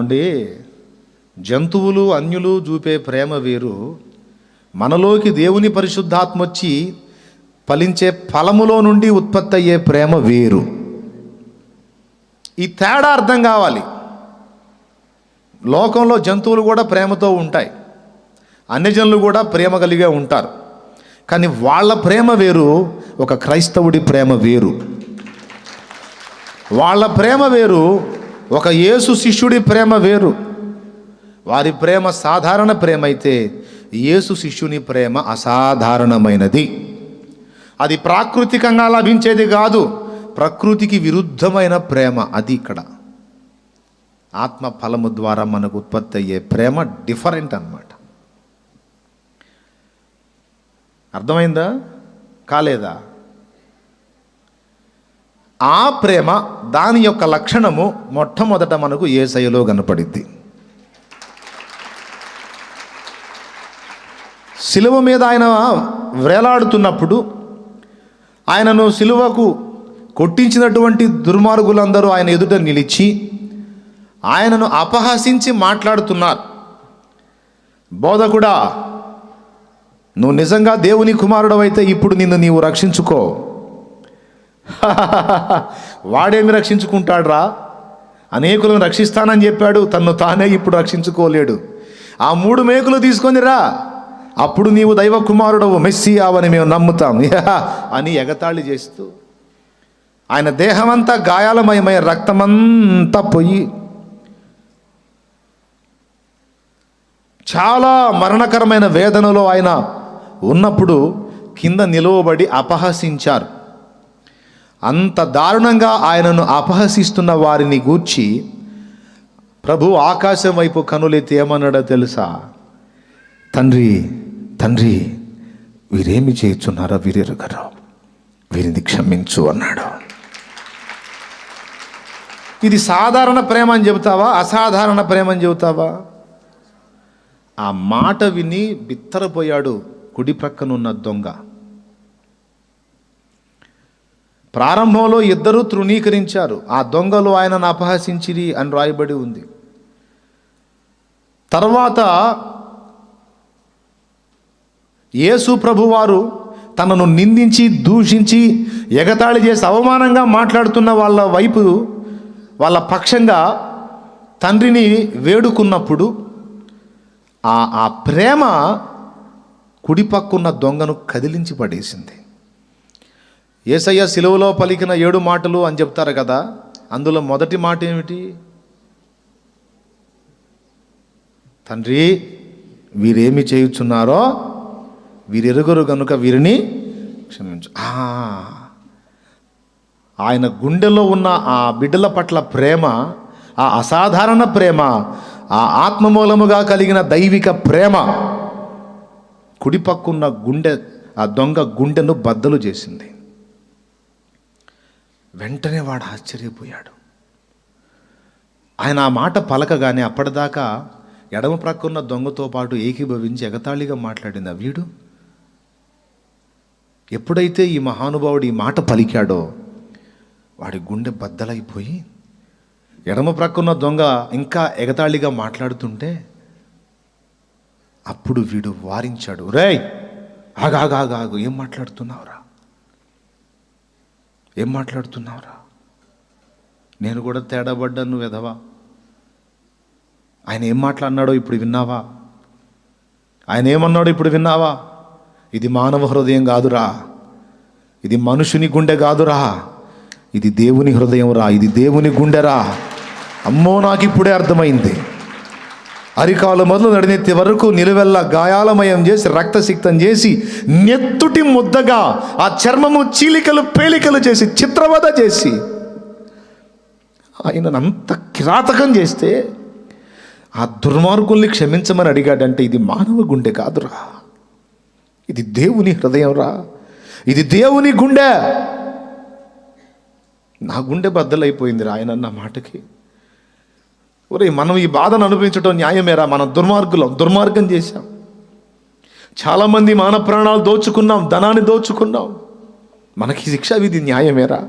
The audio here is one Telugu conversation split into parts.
ఏమండి, జంతువులు అన్యులు చూపే ప్రేమ వేరు, మనలోకి దేవుని పరిశుద్ధాత్మ వచ్చి ఫలించే ఫలములో నుండి ఉత్పత్తి అయ్యే ప్రేమ వేరు. ఈ తేడా అర్థం కావాలి. లోకంలో జంతువులు కూడా ప్రేమతో ఉంటాయి, అన్యజనులు కూడా ప్రేమ కలిగే ఉంటారు. కానీ వాళ్ళ ప్రేమ వేరు, ఒక క్రైస్తవుడి ప్రేమ వేరు. వాళ్ళ ప్రేమ వేరు, ఒక యేసు శిష్యుడి ప్రేమ వేరు. వారి ప్రేమ సాధారణ ప్రేమ అయితే యేసు శిష్యుని ప్రేమ అసాధారణమైనది. అది ప్రాకృతికంగా లభించేది కాదు, ప్రకృతికి విరుద్ధమైన ప్రేమ. అది ఇక్కడ ఆత్మ ఫలము ద్వారా మనకు ఉత్పత్తి అయ్యే ప్రేమ డిఫరెంట్ అన్నమాట. అర్థమైందా? కాలేదా? ఆ ప్రేమ, దాని యొక్క లక్షణము మొట్టమొదట మనకు యేసయ్యలో కనపడిద్ది. సిలువ మీద ఆయన వేలాడుతున్నప్పుడు ఆయనను సిలువకు కొట్టించినటువంటి దుర్మార్గులందరూ ఆయన ఎదుట నిలిచి ఆయనను అపహసించి మాట్లాడుతున్నారు. బోధకుడా, నువ్వు నిజంగా దేవుని కుమారుడవైతే ఇప్పుడు నిన్ను నీవు రక్షించుకో. వాడేమి రక్షించుకుంటాడురా? అనేకులను రక్షిస్తానని చెప్పాడు, తన్ను తానే ఇప్పుడు రక్షించుకోలేడు. ఆ 3 మేకులు తీసుకొని రా, అప్పుడు నీవు దైవ కుమారుడవు, మెస్సియావని మేము నమ్ముతాం అని ఎగతాళి చేస్తూ ఆయన దేహమంతా గాయాలమయమై రక్తమంతా పోయి చాలా మరణకరమైన వేదనలో ఆయన ఉన్నప్పుడు కింద నిలువబడి అపహసించారు. అంత దారుణంగా ఆయనను అపహసిస్తున్న వారిని గూర్చి ప్రభు ఆకాశం వైపు కనులెత్తి ఏమన్నాడో తెలుసా? తండ్రి, తండ్రి, వీరేమి చేయుచున్నారో వీరెరుగరు, వీరిని క్షమించు అన్నాడు. ఇది సాధారణ ప్రేమ అని చెబుతావా, అసాధారణ ప్రేమ అని చెబుతావా? ఆ మాట విని బిత్తరపోయాడు కుడి ప్రక్కనున్న దొంగ. ప్రారంభంలో ఇద్దరు తృణీకరించారు. ఆ దొంగలు ఆయనను అపహసించిరి అని రాయబడి ఉంది. తర్వాత యేసు ప్రభువారు తనను నిందించి దూషించి ఎగతాళి చేసి అవమానంగా మాట్లాడుతున్న వాళ్ళ వైపు, వాళ్ళ పక్షంగా తండ్రిని వేడుకున్నప్పుడు ఆ ప్రేమ కుడిపక్కున్న దొంగను కదిలించి పడేసింది. యేసయ్య సిలువలో పలికిన 7 మాటలు అని చెప్తారు కదా, అందులో మొదటి మాట ఏమిటి? తండ్రి, వీరేమి చేయుచున్నారో వీరెరుగురు గనుక వీరిని క్షమించు. ఆయన గుండెలో ఉన్న ఆ బిడ్డల పట్ల ప్రేమ, ఆ అసాధారణ ప్రేమ, ఆ ఆత్మమూలముగా కలిగిన దైవిక ప్రేమ కుడిపక్కున్న గుండె, ఆ దొంగ గుండెను బద్దలు చేసింది. వెంటనే వాడు ఆశ్చర్యపోయాడు. ఆయన ఆ మాట పలకగానే అప్పటిదాకా ఎడమ ప్రక్కన్న దొంగతో పాటు ఏకీభవించి ఎగతాళిగా మాట్లాడింది వీడు. ఎప్పుడైతే ఈ మహానుభావుడు ఈ మాట పలికాడో వాడి గుండె బద్దలైపోయి ఎడమ ప్రక్కన్న దొంగ ఇంకా ఎగతాళిగా మాట్లాడుతుంటే అప్పుడు వీడు వారించాడు. రేయ్, ఆగాగాగాగు, ఏం మాట్లాడుతున్నావురా? ఏం మాట్లాడుతున్నావురా? నేను కూడా తేడా పడ్డాను, నువ్వు ఎదవా. ఆయన ఏం మాట్లాడినాడో ఇప్పుడు విన్నావా? ఆయన ఏమన్నాడో ఇప్పుడు విన్నావా? ఇది మానవ హృదయం కాదురా, ఇది మనుషుని గుండె కాదురా, ఇది దేవుని హృదయం రా, ఇది దేవుని గుండెరా. అమ్మో, నాకు ఇప్పుడే అర్థమైంది. అరికాలు మొదలు నడినెత్తి వరకు నిలువెల్లా గాయాలమయం చేసి రక్తసిక్తం చేసి నెత్తుటి ముద్దగా ఆ చర్మము చీలికలు పేలికలు చేసి చిత్రవద చేసి ఆయనంత కిరాతకం చేస్తే ఆ దుర్మార్గుల్ని క్షమించమని అడిగాడంటే ఇది మానవ గుండె కాదురా, ఇది దేవుని హృదయం రా, ఇది దేవుని గుండె. నా గుండె బద్దలైపోయిందిరా ఆయన అన్న మాటకి. ఒరే, మనం ఈ బాధను అనుభవించడం న్యాయమేరా? మనం దుర్మార్గం చేశాం. చాలామంది మానవ ప్రాణాలు దోచుకున్నాం, ధనాన్ని దోచుకున్నాం. మనకి శిక్ష విధి న్యాయమేరా?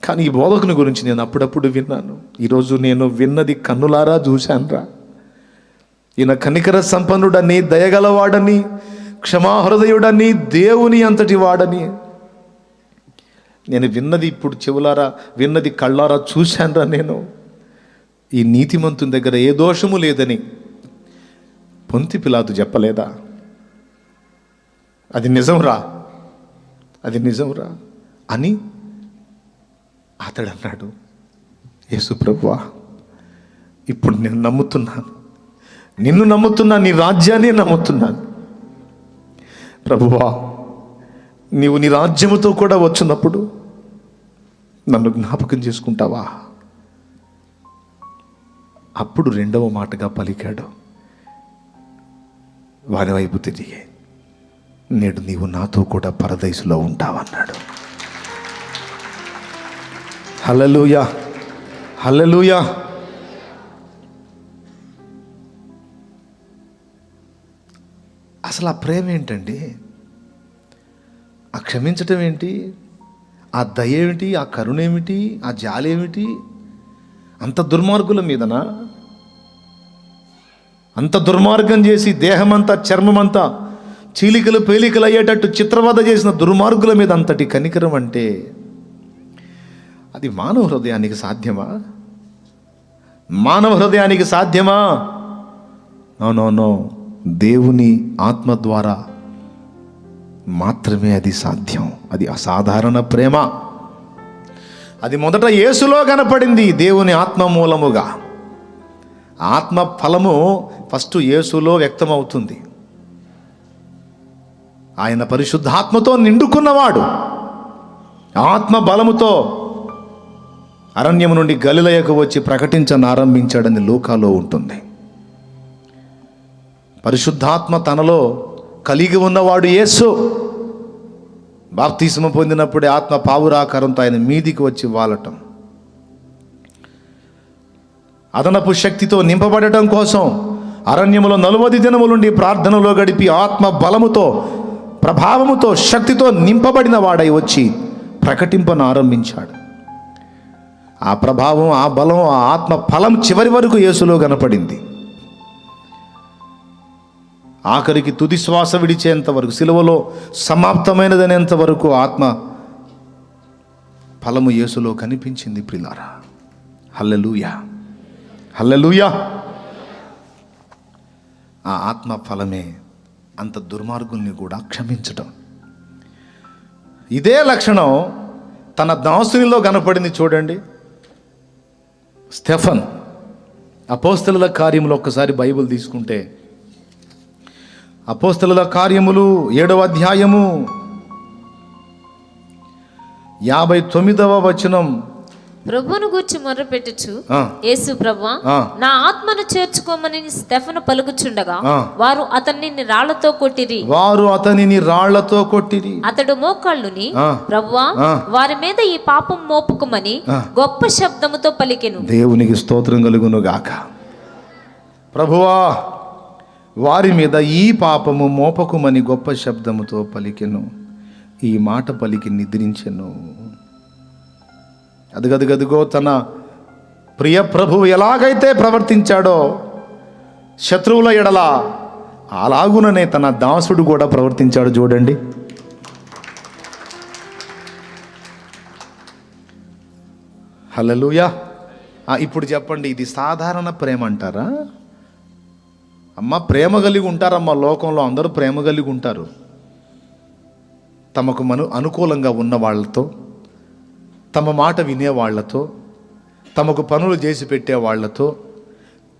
కానీ ఈ బోధకుని గురించి నేను అప్పుడప్పుడు విన్నాను. ఈరోజు నేను విన్నది కన్నులారా చూశానురా. ఈయన కనికర సంపన్నుడని, దయగలవాడని, క్షమాహృదయుడని, దేవుని అంతటి వాడని నేను విన్నది ఇప్పుడు చెవులారా, విన్నది కళ్ళారా చూశానురా. నేను ఈ నీతిమంతుని దగ్గర ఏ దోషము లేదని పొంతి పిలాతు చెప్పలేదా? అది నిజంరా, అది నిజంరా అని అతడు అన్నాడు. యేసు ప్రభువా, ఇప్పుడు నేను నమ్ముతున్నాను, నిన్ను నమ్ముతున్నాను, నీ రాజ్యాన్ని నమ్ముతున్నాను. ప్రభువా, నీవు నీ రాజ్యముతో కూడా వచ్చినప్పుడు నన్ను జ్ఞాపకం చేసుకుంటావా? అప్పుడు రెండవ మాటగా పలికాడు, వారి వైపు తిరిగి, నేడు నీవు నాతో కూడా పరదైసులో ఉంటావన్నాడు. హల్లెలూయా, హల్లెలూయా. అసలు ఆ ప్రేమ ఏంటండి? ఆ క్షమించటం ఏంటి? ఆ దయ ఏమిటి? ఆ కరుణ ఏమిటి? ఆ జాలి ఏమిటి? అంత దుర్మార్గుల మీదనా? అంత దుర్మార్గం చేసి దేహమంతా, చర్మమంతా చీలికలు పేలికలు అయ్యేటట్టు చిత్రవద చేసిన దుర్మార్గుల మీద అంతటి కనికరం అంటే అది మానవ హృదయానికి సాధ్యమా? మానవ హృదయానికి సాధ్యమా? నో. దేవుని ఆత్మ ద్వారా మాత్రమే అది సాధ్యం. అది అసాధారణ ప్రేమ. అది మొదట యేసులో కనపడింది, దేవుని ఆత్మ మూలముగా. ఆత్మ ఫలము ఫస్ట్ యేసులో వ్యక్తమవుతుంది. ఆయన పరిశుద్ధాత్మతో నిండుకున్నవాడు ఆత్మ బలముతో అరణ్యము నుండి గలిలయకు వచ్చి ప్రకటించనారంభించాడని లూకాలో ఉంటుంది. పరిశుద్ధాత్మ తనలో కలిగి ఉన్నవాడు యేసు. బాప్తిస్మ పొందినప్పుడే ఆత్మ పావురాకారంతో ఆయన మీదికి వచ్చి వాలటం, అదనపు శక్తితో నింపబడటం కోసం అరణ్యములో 40 దినములుండి ప్రార్థనలో గడిపి ఆత్మ బలముతో, ప్రభావముతో, శక్తితో నింపబడిన వాడై వచ్చి ప్రకటింపను ఆరంభించాడు. ఆ ప్రభావం, ఆ బలం, ఆ ఆత్మ ఫలం చివరి వరకు యేసులో కనపడింది. ఆఖరికి తుది శ్వాస విడిచేంత వరకు, సిలువలో సమాప్తమైనదనేంత వరకు ఆత్మ ఫలము యేసులో కనిపించింది. ప్రియులారా, హల్లెలూయా, హల్లెలూయా. ఆ ఆత్మ ఫలమే అంత దుర్మార్గుల్ని కూడా క్షమించటం. ఇదే లక్షణం తన దాసునిలో కనపడింది. చూడండి, స్టెఫన్. అపోస్తలుల కార్యములు ఒక్కసారి బైబిల్ తీసుకుంటే, అపోస్తలుల కార్యములు 7వ అధ్యాయము 59వ వచనం. ప్రభువును గూర్చి మొర్రపెట్టుచు, యేసు ప్రభువా, నా ఆత్మను చేర్చుకోమని స్టెఫను పలుకుచుండగా వారు అతనిని రాళ్లతో కొట్టిరి. అతడు మోకాళ్ళుని, ప్రభువా, వారి మీద ఈ పాపం మోపుకుమని గొప్ప శబ్దముతో పలికెను. దేవునికి స్తోత్రం కలుగును గాక. ప్రభువా, వారి మీద ఈ పాపము మోపకుమని గొప్ప శబ్దముతో పలికెను. ఈ మాట పలికి నిద్రించెను. అదిగదిగదిగో తన ప్రియ ప్రభువు ఎలాగైతే ప్రవర్తించాడో శత్రువుల ఎడల, అలాగుననే తన దాసుడు కూడా ప్రవర్తించాడు. చూడండి, హల్లెలూయా. ఇప్పుడు చెప్పండి, ఇది సాధారణ ప్రేమ అంటారా? అమ్మ, ప్రేమ కలిగి ఉంటారమ్మా. లోకంలో అందరూ ప్రేమ కలిగి ఉంటారు. తమకు అనుకూలంగా ఉన్న వాళ్ళతో, తమ మాట వినేవాళ్లతో, తమకు పనులు చేసి పెట్టే వాళ్ళతో,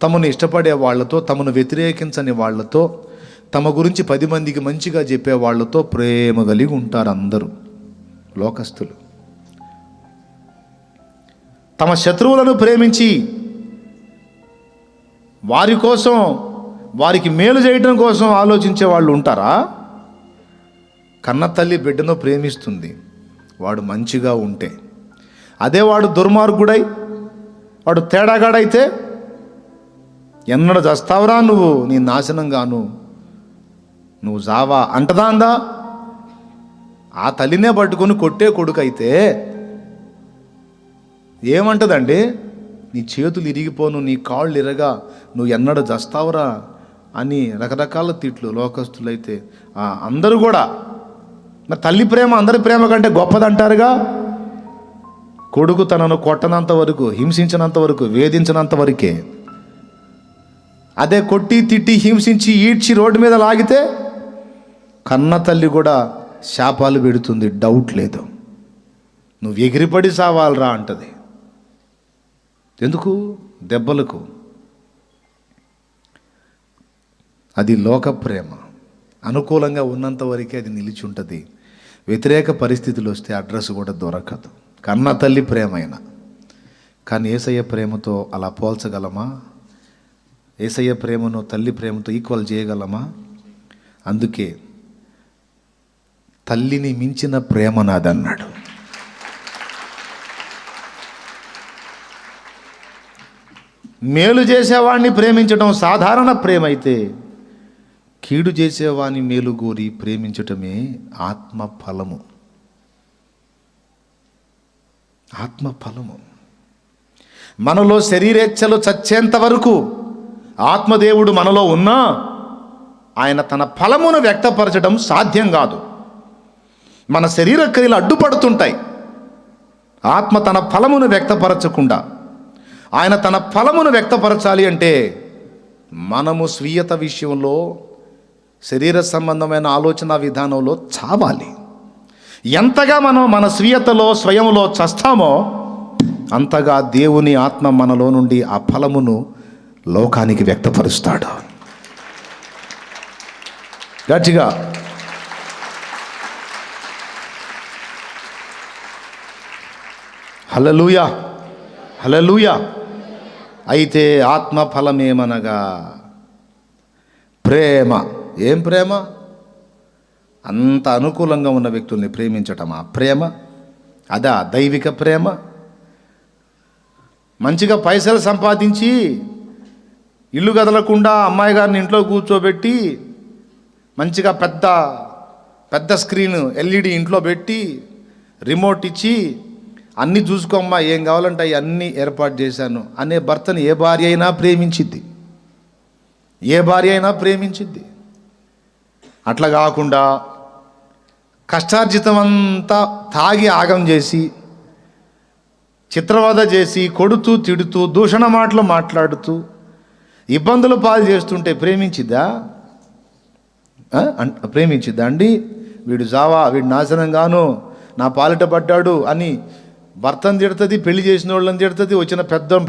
తమను ఇష్టపడే వాళ్ళతో, తమను వ్యతిరేకించని వాళ్ళతో, తమ గురించి 10 మందికి మంచిగా చెప్పే వాళ్ళతో ప్రేమ కలిగి ఉంటారు అందరూ లోకస్తులు. తమ శత్రువులను ప్రేమించి వారి కోసం, వారికి మేలు చేయడం కోసం ఆలోచించే వాళ్ళు ఉంటారా? కన్న తల్లి బిడ్డను ప్రేమిస్తుంది వాడు మంచిగా ఉంటే. అదే వాడు దుర్మార్గుడై, వాడు తేడాగాడైతే, ఎన్నడూ చస్తావురా నువ్వు, నీ నాశనంగాను నువ్వు జావా అంటదా అందా? ఆ తల్లినే పట్టుకొని కొట్టే కొడుకు అయితే ఏమంటదండి? నీ చేతులు ఇరిగిపోను, నీ కాళ్ళు ఇరగా, నువ్వు ఎన్నడూ చస్తావురా అని రకరకాల తిట్లు. లోకస్తులైతే అందరూ కూడా. మరి తల్లి ప్రేమ అందరి ప్రేమ కంటే గొప్పదంటారుగా. కొడుకు తనను కొట్టనంత వరకు, హింసించినంత వరకు, వేధించినంత వరకే. అదే కొట్టి తిట్టి హింసించి ఈడ్చి రోడ్డు మీద లాగితే కన్న తల్లి కూడా శాపాలు పెడుతుంది, డౌట్ లేదు. నువ్వు ఎగిరిపడి సావాలరా అంటది. ఎందుకు? దెబ్బలకు. అది లోక ప్రేమ. అనుకూలంగా ఉన్నంత వరకే అది నిలిచి ఉంటుంది. వ్యతిరేక పరిస్థితులు వస్తే అడ్రస్ కూడా దొరకదు. కన్న తల్లి ప్రేమైన. కానీ యేసయ్య ప్రేమతో అలా పోల్చగలమా? యేసయ్య ప్రేమను తల్లి ప్రేమతో ఈక్వల్ చేయగలమా? అందుకే తల్లిని మించిన ప్రేమ నాదన్నాడు. మేలు చేసేవాడిని ప్రేమించడం సాధారణ ప్రేమ అయితే, కీడు చేసేవాని మేలు కోరి ప్రేమించటమే ఆత్మ ఫలము. ఆత్మ ఫలము. మనలో శరీరేచ్ఛలు చచ్చేంత వరకు ఆత్మదేవుడు మనలో ఉన్నా ఆయన తన ఫలమును వ్యక్తపరచడం సాధ్యం కాదు. మన శరీర క్రియలు అడ్డుపడుతుంటాయి. ఆత్మ తన ఫలమును వ్యక్తపరచకుండా, ఆయన తన ఫలమును వ్యక్తపరచాలి అంటే మనము స్వీయత విషయంలో, శరీర సంబంధమైన ఆలోచన విధానంలో చావాలి. ఎంతగా మనం మన స్వీయతలో, స్వయంలో చస్తామో అంతగా దేవుని ఆత్మ మనలో నుండి ఆ ఫలమును లోకానికి వ్యక్తపరుస్తాడు. గట్టిగా హల్లెలూయా, హల్లెలూయా. అయితే ఆత్మ ఫలమేమనగా ప్రేమ. ఏం ప్రేమ? అంత అనుకూలంగా ఉన్న వ్యక్తుల్ని ప్రేమించటమా ప్రేమ? అదా దైవిక ప్రేమ? మంచిగా పైసలు సంపాదించి ఇల్లు కదలకుండా అమ్మాయి గారిని ఇంట్లో కూర్చోబెట్టి మంచిగా పెద్ద పెద్ద స్క్రీన్ ఎల్ఈడి ఇంట్లో పెట్టి రిమోట్ ఇచ్చి అన్నీ చూసుకోమ్మా, ఏం కావాలంటే అవి అన్నీ ఏర్పాటు చేశాను అనే భర్తను ఏ భార్య అయినా ప్రేమించిద్ది. ఏ భార్య అయినా ప్రేమించిద్ది. అట్లా కాకుండా కష్టార్జితం అంతా తాగి ఆగం చేసి, చిత్రవద చేసి, కొడుతూ తిడుతూ దూషణ మాటలు మాట్లాడుతూ ఇబ్బందులు పాలు చేస్తుంటే ప్రేమించిద్దా? ప్రేమించిద్దా అండి? వీడు జావా, వీడు నాశనంగాను నా పాలిట పడ్డాడు అని భర్తను తిడుతుంది, పెళ్లి చేసిన వాళ్ళని తిడుతుంది, వచ్చిన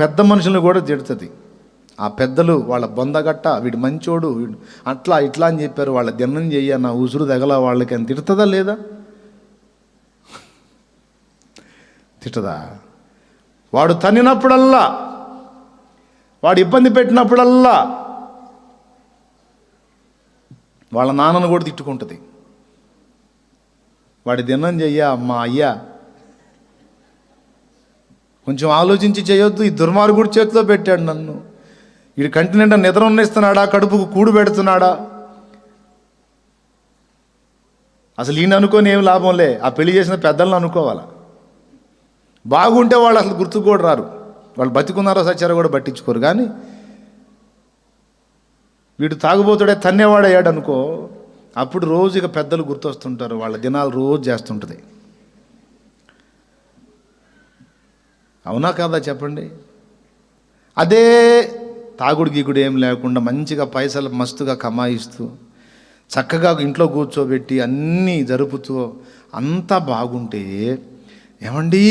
పెద్ద మనుషులను కూడా తిడుతుంది. ఆ పెద్దలు వాళ్ళ బొందగట్ట, వీడు మంచోడు, వీడు అట్లా ఇట్లా అని చెప్పారు, వాళ్ళ దిన్నం చెయ్య, నా ఉసురు తగల వాళ్ళకి అని తిడుతుందా లేదా? తిట్టదా? వాడు తన్నినప్పుడల్లా, వాడు ఇబ్బంది పెట్టినప్పుడల్లా వాళ్ళ నాన్నను కూడా తిట్టుకుంటుంది. వాడి దిన్నం చెయ్య అమ్మా, అయ్యా కొంచెం ఆలోచించి చేయొద్దు, ఈ దుర్మార్గుడి చేతిలో పెట్టాడు నన్ను, వీడి కంటి నిండా నిద్ర ఉన్నిస్తున్నాడా, కడుపుకు కూడు పెడుతున్నాడా, అసలు ఈయన అనుకోని ఏం లాభంలే, ఆ పెళ్లి చేసిన పెద్దలను అనుకోవాలా. బాగుంటే వాళ్ళు అసలు గుర్తుకు కూడా రారు, వాళ్ళు బతికున్నారో సచ్చారో కూడా పట్టించుకోరు. కానీ వీడు తాగుబోతుడే తన్నేవాడయ్యాడు అనుకో, అప్పుడు రోజు ఇక పెద్దలు గుర్తొస్తుంటారు, వాళ్ళ దినాలు రోజు చేస్తుంటుంది. అవునా కాదా చెప్పండి? అదే తాగుడు గీగుడు ఏం లేకుండా మంచిగా పైసలు మస్తుగా కమాయిస్తూ చక్కగా ఇంట్లో కూర్చోబెట్టి అన్నీ జరుపుతూ అంతా బాగుంటే, ఏమండి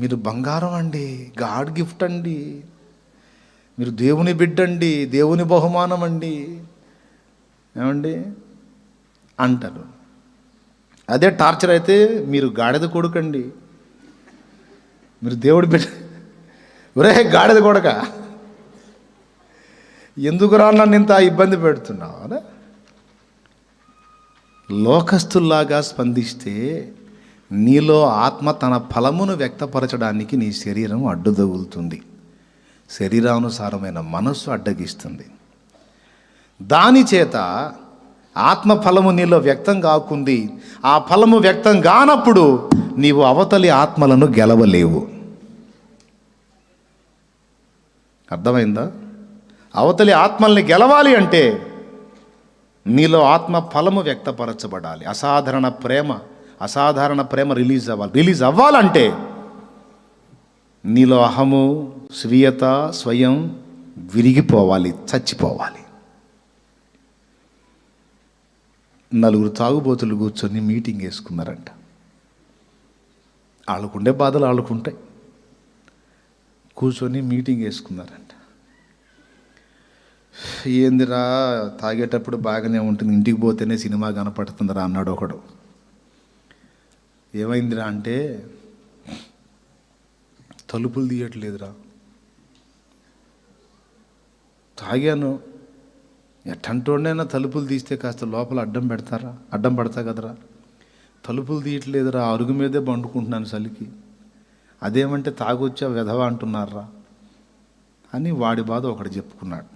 మీరు బంగారం అండి, గాడ్ గిఫ్ట్ అండి, మీరు దేవుని బిడ్డండి, దేవుని బహుమానం అండి, ఏమండి అంటారు. అదే టార్చర్ అయితే మీరు గాడిద కొడుకండి, మీరు దేవుడి బిడ్డ, ఒరే గాడిద కొడక ఎందుకు రా నన్ను ఇంత ఇబ్బంది పెడుతున్నావు అనే లోకస్తుల్లాగా స్పందిస్తే నీలో ఆత్మ తన ఫలమును వ్యక్తపరచడానికి నీ శరీరం అడ్డుతగులుతుంది, శరీరానుసారమైన మనస్సు అడ్డగిస్తుంది. దాని చేత ఆత్మ ఫలము నీలో వ్యక్తం కాకుంది. ఆ ఫలము వ్యక్తం కానప్పుడు నీవు అవతలి ఆత్మలను గెలవలేవు. అర్థమైందా? అవతలి ఆత్మల్ని గెలవాలి అంటే నీలో ఆత్మ ఫలము వ్యక్తపరచబడాలి. అసాధారణ ప్రేమ రిలీజ్ అవ్వాలంటే నీలో అహము, స్వీయత, స్వయం విరిగిపోవాలి, చచ్చిపోవాలి. నలుగురు తాగుబోతులు కూర్చొని మీటింగ్ వేసుకున్నారంట. వాళ్ళకుండే బాధలు వాళ్ళకుంటాయి. కూర్చొని మీటింగ్ వేసుకున్నారంట. ఏందిరా తాగేటప్పుడు బాగానే ఉంటుంది, ఇంటికి పోతేనే సినిమా కనపడుతుందిరా అన్నాడు ఒకడు. ఏమైందిరా అంటే, తలుపులు తీయట్లేదురా. తాగాను, ఎట్టంటోడైనా తలుపులు తీస్తే కాస్త లోపల అడ్డం పడతా కదరా. తలుపులు తీయట్లేదురా, అరుగు మీదే పండుకుంటున్నాను చలికి. అదేమంటే తాగొచ్చా వెధవ అంటున్నారా అని వాడి బాధ ఒకటి చెప్పుకున్నాడు.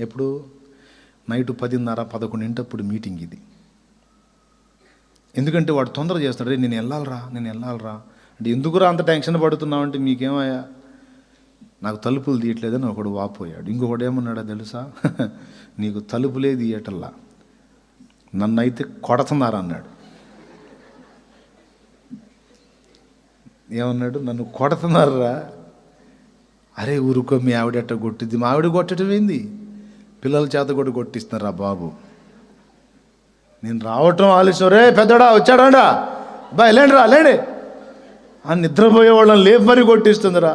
ఎప్పుడు? నైటు 10:30, 11 మీటింగ్ ఇది. ఎందుకంటే వాడు తొందర చేస్తాడు. నేను వెళ్ళాలరా అంటే, ఎందుకురా అంత టెన్షన్ పడుతున్నావు అంటే, మీకేమయ్యా నాకు తలుపులు తీయట్లేదని ఒకడు వాపోయాడు. ఇంకొకడు ఏమన్నాడో తెలుసా? నీకు తలుపులే తీయటల్లా, నన్నైతే కొడుతున్నారన్నాడు. ఏమన్నాడు? నన్ను కొడుతున్నారా? అరే ఊరుకో, మీ ఆవిడెట్ట కొట్టిద్ది. మా ఆవిడ కొట్టడం ఏంది? పిల్లల చేత కూడా కొట్టిస్తున్నారా బాబు. నేను రావటం ఆలస్యం. రే పెద్దడా వచ్చాడా, బా లేండి ఆ నిద్రపోయే వాళ్ళని లేపు మరీ కొట్టిస్తుందిరా.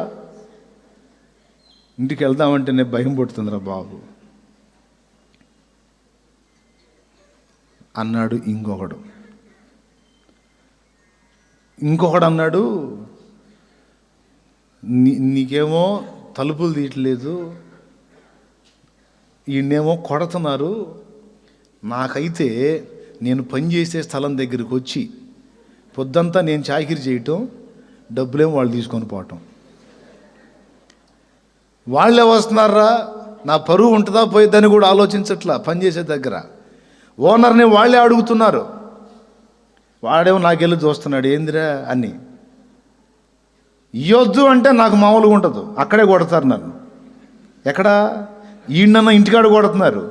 ఇంటికి వెళ్దామంటేనే భయం పుడుతుందిరా బాబు అన్నాడు. ఇంకొకడు అన్నాడు, నీకేమో తలుపులు తీయట్లేదు, ఈయనేమో కొడుతున్నారు. నాకైతే నేను పనిచేసే స్థలం దగ్గరికి వచ్చి పొద్దంతా నేను చాకిరీ చేయటం, డబ్బులేమో వాళ్ళు తీసుకొని పోవటం. వాళ్ళే వస్తున్నారా, నా పరువు ఉంటుందా పోయిద్దని కూడా ఆలోచించట్లా. పనిచేసే దగ్గర ఓనర్ని వాళ్ళే అడుగుతున్నారు. వాడేమో నాకెళ్ళి చూస్తున్నాడు, ఏందిరా అని. ఇయ్యొద్దు అంటే నాకు మామూలుగా ఉండదు, అక్కడే కొడతారు నన్ను. ఎక్కడ? ఈయనన్న ఇంటికాడ కొడుతున్నారు,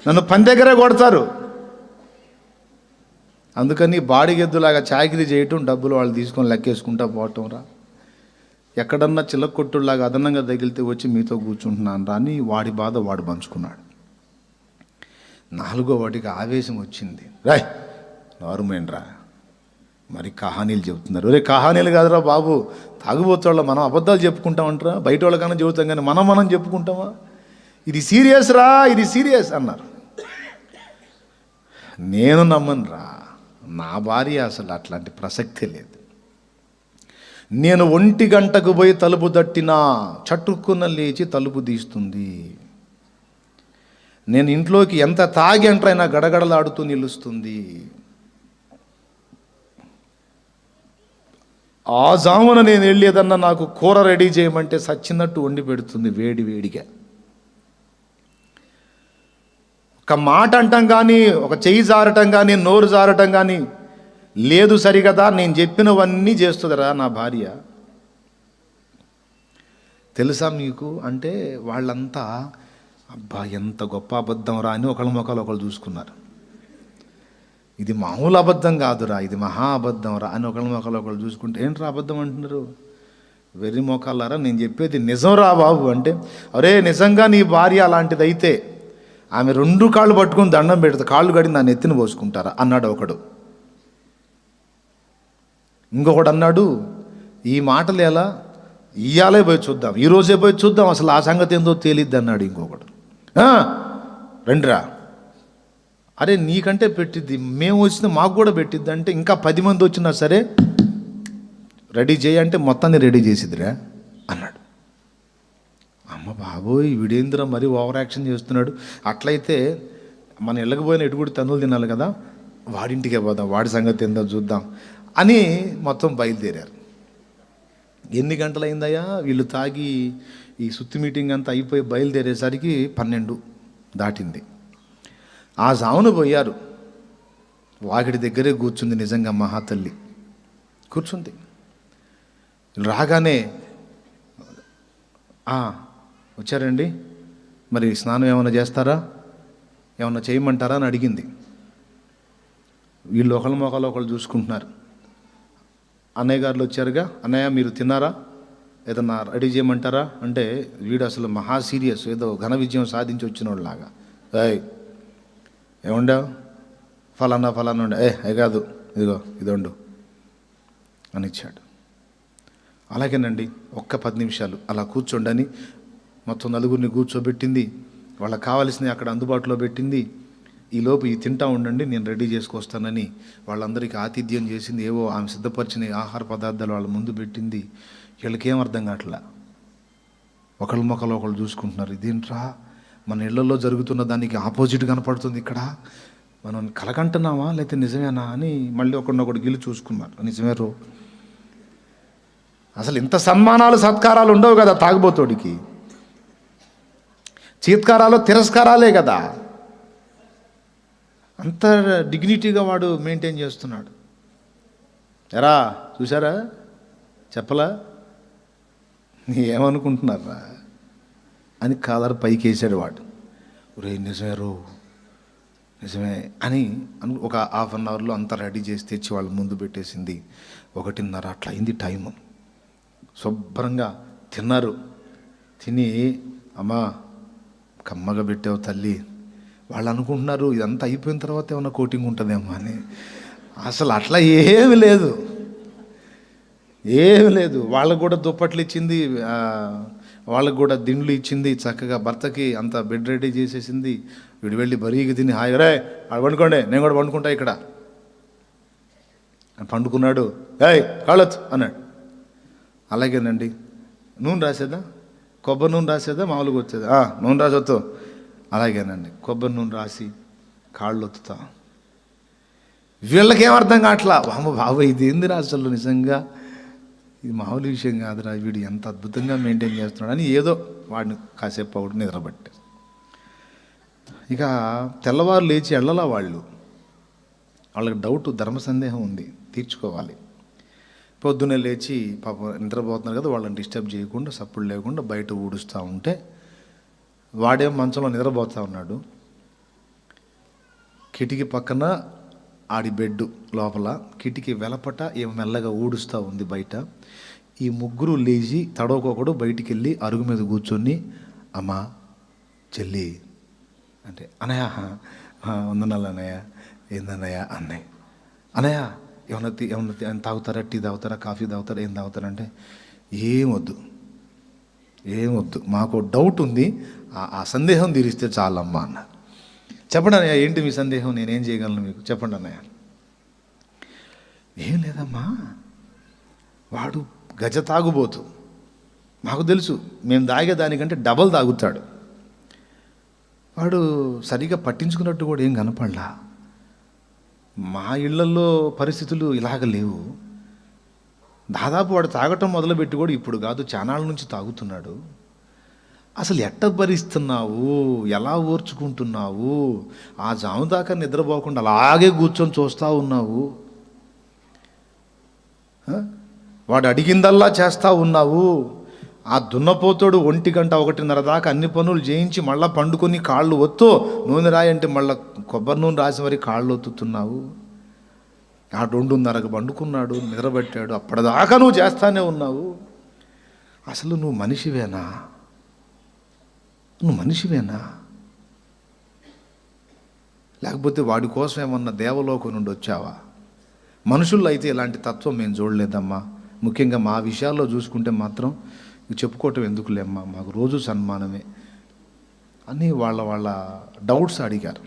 నన్ను పని దగ్గరే కొడతారు. అందుకని బాడిగెద్దులాగా చాకిరీ చేయటం, డబ్బులు వాళ్ళు తీసుకొని లెక్కేసుకుంటా పోవటం రా. ఎక్కడన్నా చిల్లక కొట్టులాగా అదనంగా తగిలితే వచ్చి మీతో కూర్చుంటున్నాను రా అని వాడి బాధ వాడు పంచుకున్నాడు. 4వ వాడికి ఆవేశం వచ్చింది. రాయ్ నార్మేండ్రా, మరి కహానీలు చెబుతున్నారు. రే కహానీలు కాదురా బాబు, తాగుబోతోళ్ళ మనం అబద్ధాలు చెప్పుకుంటామంటారా? బయట వాళ్ళకన్నా చెబుతాం కానీ మనం చెప్పుకుంటామా? ఇది సీరియస్ రా, ఇది సీరియస్ అన్నారు. నేను నమ్మనురా, నా భార్య అసలు అట్లాంటి ప్రసక్తే లేదు. నేను 1 గంటకు పోయి తలుపు తట్టినా చట్టుకున్న లేచి తలుపు తీస్తుంది. నేను ఇంట్లోకి ఎంత తాగి అంటైనా గడగడలాడుతూ నిలుస్తుంది. ఆ జామున నేను వెళ్ళేదన్నా నాకు కూర రెడీ చేయమంటే సచ్చినట్టు వండి పెడుతుంది వేడిగా. ఒక మాట అంటాం కానీ, ఒక చెయ్యి జారటం కానీ, నోరు జారటం కానీ లేదు. సరిగదా, నేను చెప్పినవన్నీ చేస్తుందిరా నా భార్య. తెలుసా మీకు అంటే, వాళ్ళంతా అబ్బా ఎంత గొప్ప అబద్ధం రా అని ఒకళ్ళ మొక్కలు ఒకళ్ళు చూసుకున్నారు. ఇది మామూలు అబద్ధం కాదురా, ఇది మహా అబద్ధం రా అని ఒకళ్ళ మొక్కలు ఒకళ్ళు చూసుకుంటే, ఏంట్రా అబద్ధం అంటున్నారు? వెర్రి మొక్కలారా, నేను చెప్పేది నిజం రా బాబు అంటే, అరే నిజంగా నీ భార్య అలాంటిదైతే ఆమె 2 కాళ్ళు పట్టుకుని దండం పెడుతుంది, కాళ్ళు కడిగి నా నెత్తిని పోసుకుంటారా అన్నాడు ఒకడు. ఇంకొకడు అన్నాడు, ఈ మాటలు ఎలా, ఇయ్యాలే పోయి చూద్దాం, ఈరోజే పోయి చూద్దాం, అసలు ఆ సంగతి ఏందో తేలిద్ది అన్నాడు ఇంకొకడు. రండిరా, అరే నీకంటే పెట్టిద్ది, మేము వచ్చిన మాకు కూడా పెట్టిద్ది అంటే, ఇంకా 10 మంది వచ్చినా సరే రెడీ చేయి అంటే మొత్తాన్ని రెడీ చేసిద్దిరా అన్నాడు. అమ్మ బాబోయ్, వీడేంద్ర మరి ఓవర్ యాక్షన్ చేస్తున్నాడు. అట్లయితే మన ఇళ్ళకపోయిన ఎటుగుడి తన్నులు తినాలి కదా, వాడింటికే పోదాం, వాడి సంగతి ఏందో చూద్దాం అని మొత్తం బయలుదేరారు. ఎన్ని గంటలైందయ్యా వీళ్ళు తాగి ఈ సుత్తి మీటింగ్ అంతా అయిపోయి బయలుదేరేసరికి 12 దాటింది. ఆ జామున పోయారు. వాకిడి దగ్గరే కూర్చుంది నిజంగా మహాతల్లి కూర్చుంది. రాగానే వచ్చారండి, మరి స్నానం ఏమైనా చేస్తారా, ఏమన్నా చేయమంటారా అని అడిగింది. వీళ్ళు ఒకళ్ళ మొక్కలు ఒకళ్ళు చూసుకుంటున్నారు. అన్నయ్య గారులు వచ్చారుగా, అన్నయ్య మీరు తిన్నారా, ఏదన్నా రెడీ చేయమంటారా అంటే వీడు అసలు మహా సీరియస్, ఏదో ఘన విజయం సాధించి వచ్చిన వాళ్ళలాగా, ఏముండావు, ఫలానా ఫలానా ఉండే, అవి కాదు, ఇదిగో ఇది వండు అని ఇచ్చాడు. అలాగేనండి, ఒక్క 10 నిమిషాలు అలా కూర్చోండని మొత్తం నలుగురిని కూర్చోబెట్టింది. వాళ్ళకి కావాల్సినవి అక్కడ అందుబాటులో పెట్టింది. ఈలోపు ఈ తింటా ఉండండి, నేను రెడీ చేసుకొస్తానని వాళ్ళందరికీ ఆతిథ్యం చేసింది. ఏవో ఆమె సిద్ధపరిచిన ఆహార పదార్థాలు వాళ్ళ ముందు పెట్టింది. వీళ్ళకేం అర్థం కావట్లా, ఒకళ్ళ మొక్కలు ఒకళ్ళు చూసుకుంటున్నారు. ఇదేంట్రా, మన ఇళ్లలో జరుగుతున్న దానికి ఆపోజిట్ కనపడుతుంది ఇక్కడ, మనం కలకంటున్నామా లేకపోతే నిజమేనా అని మళ్ళీ ఒకడినొకడు గిల్లి చూసుకున్నారు. నిజమే రో, అసలు ఇంత సన్మానాలు సత్కారాలు ఉండవు కదా తాగుబోతోడికి, చీత్కారాలు తిరస్కారాలే కదా, అంత డిగ్నిటీగా వాడు మెయింటైన్ చేస్తున్నాడు. ఎరా చూసారా, చెప్పలా, ఏమనుకుంటున్నారా అని కాలర్ పైకి వేసాడు వాడు. ఒరే నిజమే రో, నిజమే అని ఒక 1/2 అవర్లో అంతా రెడీ చేసి తెచ్చి వాళ్ళ ముందు పెట్టేసింది. 1:30 అట్లా అయింది టైము. శుభ్రంగా తిన్నారు. తిని అమ్మా కమ్మగా పెట్టావు తల్లి, వాళ్ళు అనుకుంటున్నారు ఇదంతా అయిపోయిన తర్వాత ఏమన్నా కోటింగ్ ఉంటుందేమో అని. అసలు అట్లా ఏమి లేదు, ఏమి లేదు. వాళ్ళకు కూడా దుప్పట్లు ఇచ్చింది, వాళ్ళకు కూడా దిండ్లు ఇచ్చింది, చక్కగా భర్తకి అంత బెడ్ రెడీ చేసేసింది. వీడు వెళ్ళి బరీగా తిని హాయిరే ఆడ పండుకోండి, నేను కూడా పండుకుంటా ఇక్కడ పండుకున్నాడు. కాళొచ్చు అన్నాడు. అలాగేనండి, నూనె రాసేదా, కొబ్బరి నూనె రాసేదా, మామూలుగా వచ్చేదా, నూనె రాసొత్తు. అలాగేనండి, కొబ్బరి నూనె రాసి కాళ్ళు ఒత్తుతా. వీళ్ళకేం అర్థం కావట్లా, అమ్మ బాబు ఇది ఏందిరా అసలు, నిజంగా ఇది మామూలు విషయం కాదురా, వీడు ఎంత అద్భుతంగా మెయింటైన్ చేస్తున్నాడు అని ఏదో వాడిని కాసేపు ఒకటి నిద్రపట్టారు. ఇక తెల్లవారు లేచి వెళ్ళలా వాళ్ళు, వాళ్ళకి డౌట్, ధర్మ సందేహం ఉంది, తీర్చుకోవాలి. పొద్దున్నే లేచి పాప నిద్రపోతున్నారు కదా, వాళ్ళని డిస్టర్బ్ చేయకుండా సప్పుడు లేకుండా బయట ఊడుస్తూ ఉంటే వాడేం మంచంలో నిద్రపోతూ ఉన్నాడు. కిటికీ పక్కన ఆడి బెడ్ లోపల కిటికీ వెలపట ఏం మెల్లగా ఊడుస్తూ ఉంది బయట. ఈ ముగ్గురు లేచి తడవకోకడు బయటికి వెళ్ళి అరుగు మీద కూర్చొని, అమ్మా చెల్లి అంటే, అన్నయ్య వందనాలు అన్నయ్య, ఏందన్నయ్య అన్నయ్య, అన్నయ్య ఏమన్నా తాగుతారా, టీ తాగుతారా, కాఫీ తాగుతారా, ఏం తాగుతారంటే ఏమొద్దు, మాకు డౌట్ ఉంది, ఆ సందేహం తీరిస్తే చాలమ్మా అన్న. చెప్పండి అన్నయ్య, ఏంటి మీ సందేహం, నేనేం చేయగలను మీకు, చెప్పండి అన్నయ్య. ఏం లేదమ్మా, వాడు గజ తాగుబోతు, మాకు తెలుసు, మేము తాగేదానికంటే డబల్ తాగుతాడు. వాడు సరిగా పట్టించుకున్నట్టు కూడా ఏం కనపడలా. మా ఇళ్లలో పరిస్థితులు ఇలాగ లేవు. దాదాపు వాడు తాగటం మొదలుపెట్టి కూడా ఇప్పుడు కాదు, చానాళ్ళ నుంచి తాగుతున్నాడు. అసలు ఎట్ట భరిస్తున్నావు, ఎలా ఓర్చుకుంటున్నావు, ఆ జాము దాకా నిద్రపోకుండా అలాగే కూర్చొని చూస్తూ ఉన్నావు, వాడు అడిగిందల్లా చేస్తూ ఉన్నావు. ఆ దున్నపోతోడు 1 గంట 1:30 దాకా అన్ని పనులు చేయించి మళ్ళీ పండుకొని కాళ్ళు ఒత్తు, నూనె రాయంటే మళ్ళీ కొబ్బరి నూనె రాసి మరి కాళ్ళు ఒత్తుతున్నావు. ఆ 2:30కు పండుకున్నాడు, నిద్రపట్టాడు, అప్పటిదాకా నువ్వు చేస్తానే ఉన్నావు. అసలు నువ్వు మనిషివేనా, లేకపోతే వాడి కోసం ఏమన్నా దేవలోకం నుండి వచ్చావా? మనుషుల్లో అయితే ఇలాంటి తత్వం మేము చూడలేదమ్మా. ముఖ్యంగా మా విషయాల్లో చూసుకుంటే మాత్రం చెప్పుకోవటం ఎందుకులేమ్మా, మాకు రోజు సన్మానమే అని వాళ్ళ డౌట్స్ అడిగారు.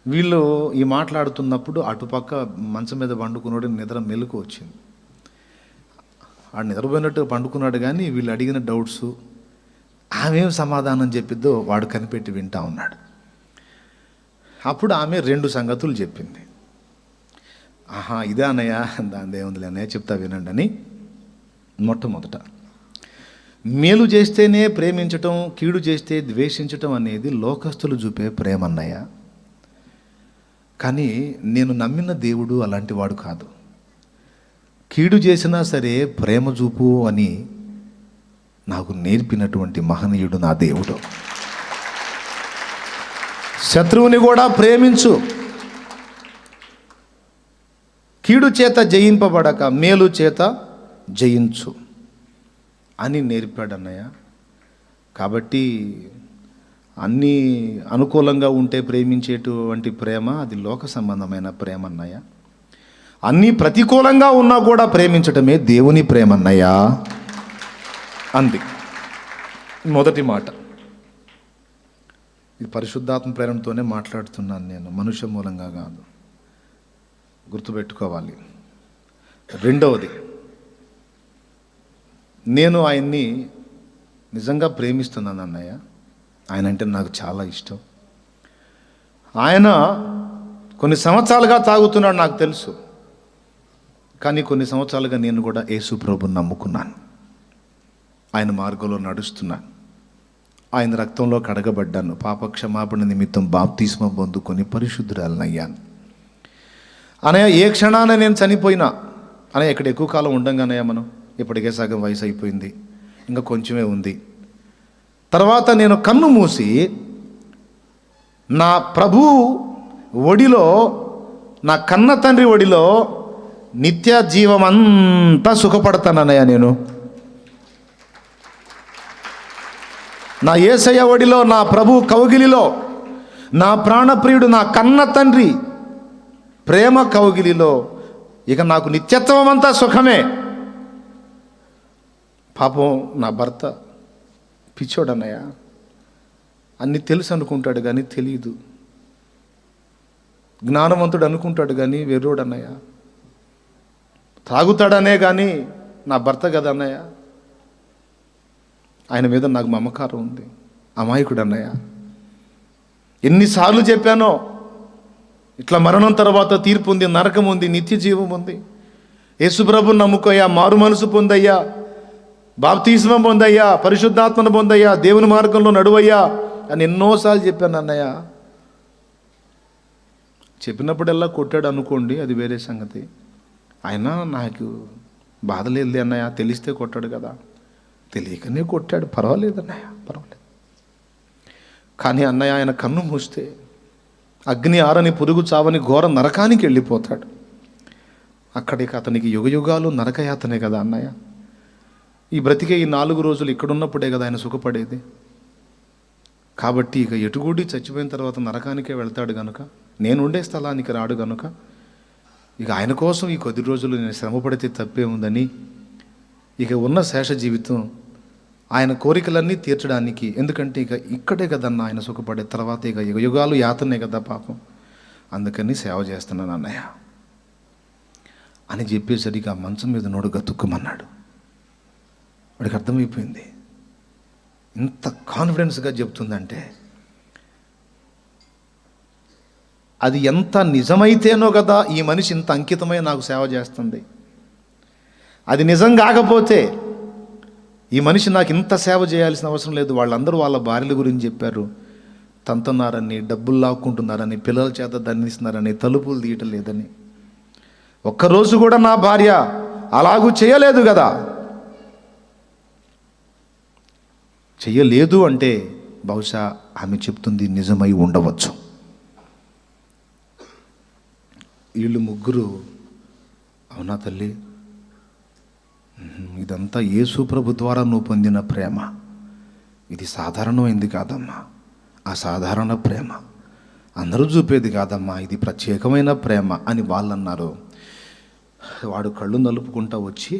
వీళ్ళు ఈ మాట్లాడుతున్నప్పుడు అటుపక్క మంచం మీద పండుకున్నాడు, నిద్ర మెలకు వచ్చింది. ఆడు నిద్రపోయినట్టు పండుకున్నాడు, కానీ వీళ్ళు అడిగిన డౌట్స్ ఆమెం సమాధానం చెప్పిద్దో వాడు కనిపెట్టి వింటా ఉన్నాడు. అప్పుడు ఆమె 2 సంగతులు చెప్పింది. ఇదే అన్నయ్య, దాని ఏముందిలే అన్నయ్య, చెప్తా వినండి అని. మొట్టమొదట, మేలు చేస్తేనే ప్రేమించటం, కీడు చేస్తే ద్వేషించటం అనేది లోకస్తులు చూపే ప్రేమ అన్నయ్య. కానీ నేను నమ్మిన దేవుడు అలాంటి వాడు కాదు. కీడు చేసినా సరే ప్రేమ చూపు అని నాకు నేర్పినటువంటి మహనీయుడు నా దేవుడు. శత్రువుని కూడా ప్రేమించు, కీడు చేత జయింపబడక మేలు చేత జయించు అని నేర్పాడు అన్నయ్య. కాబట్టి అన్నీ అనుకూలంగా ఉంటే ప్రేమించేటువంటి ప్రేమ అది లోక సంబంధమైన ప్రేమ అన్నయ్య. అన్నీ ప్రతికూలంగా ఉన్నా కూడా ప్రేమించటమే దేవుని ప్రేమ అన్నయ్య అంది మొదటి మాట. ఇది పరిశుద్ధాత్మ ప్రేరణతోనే మాట్లాడుతున్నాను నేను, మనుష్య మూలంగా కాదు, గుర్తుపెట్టుకోవాలి. రెండవది, నేను ఆయన్ని నిజంగా ప్రేమిస్తున్నాను అన్నయ్య. ఆయన అంటే నాకు చాలా ఇష్టం. ఆయన కొన్ని సంవత్సరాలుగా తాగుతున్నాడు నాకు తెలుసు, కానీ కొన్ని సంవత్సరాలుగా నేను కూడా యేసు ప్రభుని నమ్ముకున్నాను. ఆయన మార్గంలో నడుస్తున్నాను, ఆయన రక్తంలో కడగబడ్డాను, పాప క్షమాపణ నిమిత్తం బాప్తిస్మం పొందుకొని పరిశుద్ధురాలనయ్యాను. అనయ్య ఏ క్షణాన నేను చనిపోయినా, అనయ్య ఇక్కడ ఎక్కువ కాలం ఉండంగానయ్య, మనం ఇప్పటికే సగం వయసు అయిపోయింది, ఇంకా కొంచెమే ఉంది. తర్వాత నేను కన్ను మూసి నా ప్రభువు ఒడిలో, నా కన్న తండ్రి ఒడిలో నిత్య జీవం అంతా సుఖపడతానన్నయ్య. నేను నా యేసయ్య ఒడిలో, నా ప్రభు కౌగిలిలో, నా ప్రాణప్రియుడు, నా కన్న తండ్రి ప్రేమ కౌగిలిలో ఇక నాకు నిత్యత్వం అంతా సుఖమే. పాపం నా భర్త పిచ్చోడన్నయ్య, అన్ని తెలుసు అనుకుంటాడు కానీ తెలియదు. జ్ఞానవంతుడు అనుకుంటాడు కానీ వెర్రోడన్నయ్య. త్రాగుతాడనే కానీ నా భర్త కదా అన్నయ్య. ఆయన మీద నాకు మమకారం ఉంది. అమాయకుడు అన్నయ్య. ఎన్నిసార్లు చెప్పానో, ఇట్లా మరణం తర్వాత తీర్పు ఉంది, నరకం ఉంది, నిత్య జీవం ఉంది, యేసుప్రభుని నమ్ముకోయ్యా, మారు మనసు పొందయ్యా, బాప్తిస్మం పొందయ్యా, పరిశుద్ధాత్మను పొందయ్యా, దేవుని మార్గంలో నడువయ్యా అని ఎన్నోసార్లు చెప్పాను అన్నయ్య. చెప్పినప్పుడల్లా కొట్టాడు అనుకోండి, అది వేరే సంగతి. ఆయన నాకు బాధ లేదు అన్నయ్య, తెలిస్తే కొట్టాడు కదా, తెలియకనే కొట్టాడు, పర్వాలేదు అన్నయ్య, పర్వాలేదు. కానీ అన్నయ్య ఆయన కన్ను మూస్తే అగ్ని ఆరని పురుగు చావని ఘోర నరకానికి వెళ్ళిపోతాడు. అక్కడికి అతనికి యుగయుగాలు నరకయాతనే కదా అన్నయ్య. ఈ బ్రతికే ఈ 4 రోజులు ఇక్కడున్నప్పుడే కదా ఆయన సుఖపడేది. కాబట్టి ఇక ఎటుగూడి చచ్చిపోయిన తర్వాత నరకానికే వెళ్తాడు గనుక, నేను ఉండే స్థలానికి రాడు గనుక, ఇక ఆయన కోసం ఈ కొద్ది రోజులు నేను శ్రమపడితే తప్పే ఉందని, ఇక ఉన్న శేష జీవితం ఆయన కోరికలన్నీ తీర్చడానికి, ఎందుకంటే ఇక ఇక్కడే కదన్న ఆయన సుఖపడే, తర్వాత ఇక యుగాలు యాతనే కదా పాపం, అందుకని సేవ చేస్తున్నాను అన్నయ్య అని చెప్పేసరికి ఆ మంచం మీద నోడు గతుక్కుమన్నాడు. వాడికి అర్థమైపోయింది, ఇంత కాన్ఫిడెన్స్గా చెప్తుందంటే అది ఎంత నిజమైతేనో కదా ఈ మనిషి ఇంత అంకితమై నాకు సేవ చేస్తుంది. అది నిజం కాకపోతే ఈ మనిషి నాకు ఇంత సేవ చేయాల్సిన అవసరం లేదు. వాళ్ళందరూ వాళ్ళ భార్యల గురించి చెప్పారు, తంతున్నారని, డబ్బులు లాక్కుంటున్నారని, పిల్లల చేత దండిస్తున్నారని, తలుపులు తీయటం లేదని. ఒక్కరోజు కూడా నా భార్య అలాగూ చేయలేదు కదా. చెయ్యలేదు అంటే బహుశా ఆమె చెప్తుంది నిజమై ఉండవచ్చు. వీళ్ళు ముగ్గురు, అవునా తల్లి, ఇదంతా యేసు ప్రభు ద్వారా నువ్వు పొందిన ప్రేమ, ఇది సాధారణమైంది కాదమ్మా, అసాధారణ ప్రేమ, అందరూ చూపేది కాదమ్మా, ఇది ప్రత్యేకమైన ప్రేమ అని వాళ్ళు అన్నారు. వాడు కళ్ళు నలుపుకుంటా వచ్చి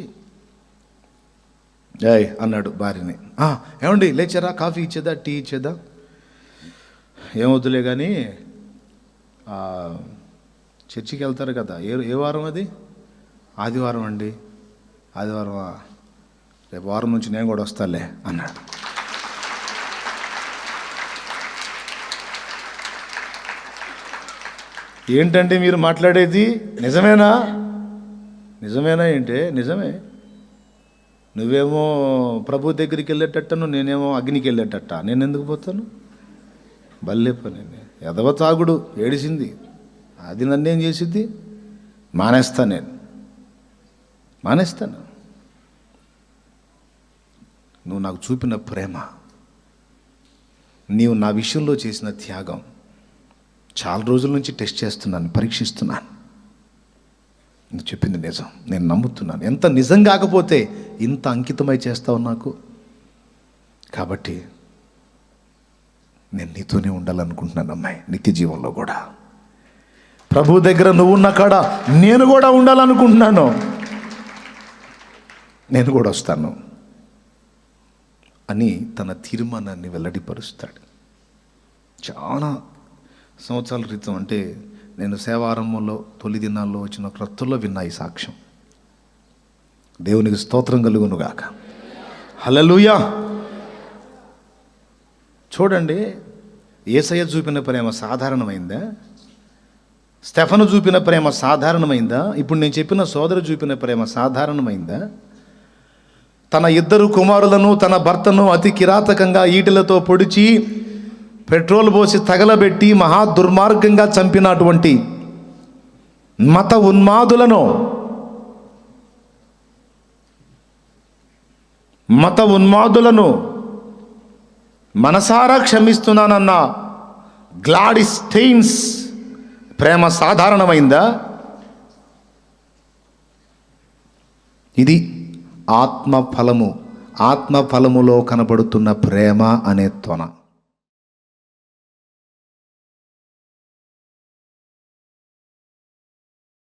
ఏయ్ అన్నాడు భార్యని, ఏమండి లేచారా, కాఫీ ఇచ్చేదా, టీ ఇచ్చేదా, ఏమవుతులే కానీ చర్చికి వెళ్తారు కదా, ఏ వారం అది, ఆదివారం అండి, ఆదివారమా, రేపు వారం నుంచి నేను కూడా వస్తాలే అన్నాడు. ఏంటంటే మీరు మాట్లాడేది నిజమేనా? నిజమేనా ఏంటే? నిజమే. నువ్వేమో ప్రభు దగ్గరికి వెళ్ళేటట్టను, నేనేమో అగ్నికి వెళ్ళేటట్ట. నేను ఎందుకు పోతాను? బల్లే పని. ఎదవ తాగుడు ఏడిసింది, అది నన్నేం చేసిద్ది? మానేస్తాను. నువ్వు నాకు చూపిన ప్రేమ, నీవు నా విషయంలో చేసిన త్యాగం చాలా రోజుల నుంచి టెస్ట్ చేస్తున్నాను, పరీక్షిస్తున్నాను. నువ్వు చెప్పింది నిజం, నేను నమ్ముతున్నాను. ఎంత నిజం కాకపోతే ఇంత అంకితమై చేస్తావు నాకు. కాబట్టి నేను నీతోనే ఉండాలనుకుంటున్నాను అమ్మాయి, నిత్య జీవంలో కూడా. ప్రభు దగ్గర నువ్వున్న కాడ నేను కూడా ఉండాలనుకుంటున్నాను. నేను కూడా వస్తాను అని తన తీర్మానాన్ని వెల్లడిపరుస్తాడు. చాలా సంవత్సరాల క్రితం, అంటే నేను సేవారంభంలో తొలి దినాల్లో వచ్చిన క్రొత్తలో విన్నా ఈ సాక్ష్యం. దేవునికి స్తోత్రం కలుగునుగాక. హల్లెలూయా. చూడండి, యేసయ్య చూపిన ప్రేమ సాధారణమైందా? స్టెఫను చూపిన ప్రేమ సాధారణమైందా? ఇప్పుడు నేను చెప్పిన సోదరు చూపిన ప్రేమ సాధారణమైందా? తన 2 కుమారులను, తన భర్తను అతి కిరాతకంగా ఈటెలతో పొడిచి పెట్రోల్ పోసి తగలబెట్టి మహా దుర్మార్గంగా చంపినటువంటి మత ఉన్మాదులను మనసారా క్షమిస్తున్నానన్న గ్లాడిస్ స్టెయిన్స్ ప్రేమ సాధారణమైందా? ఇది ఆత్మఫలములో కనబడుతున్న ప్రేమ అనే తొన.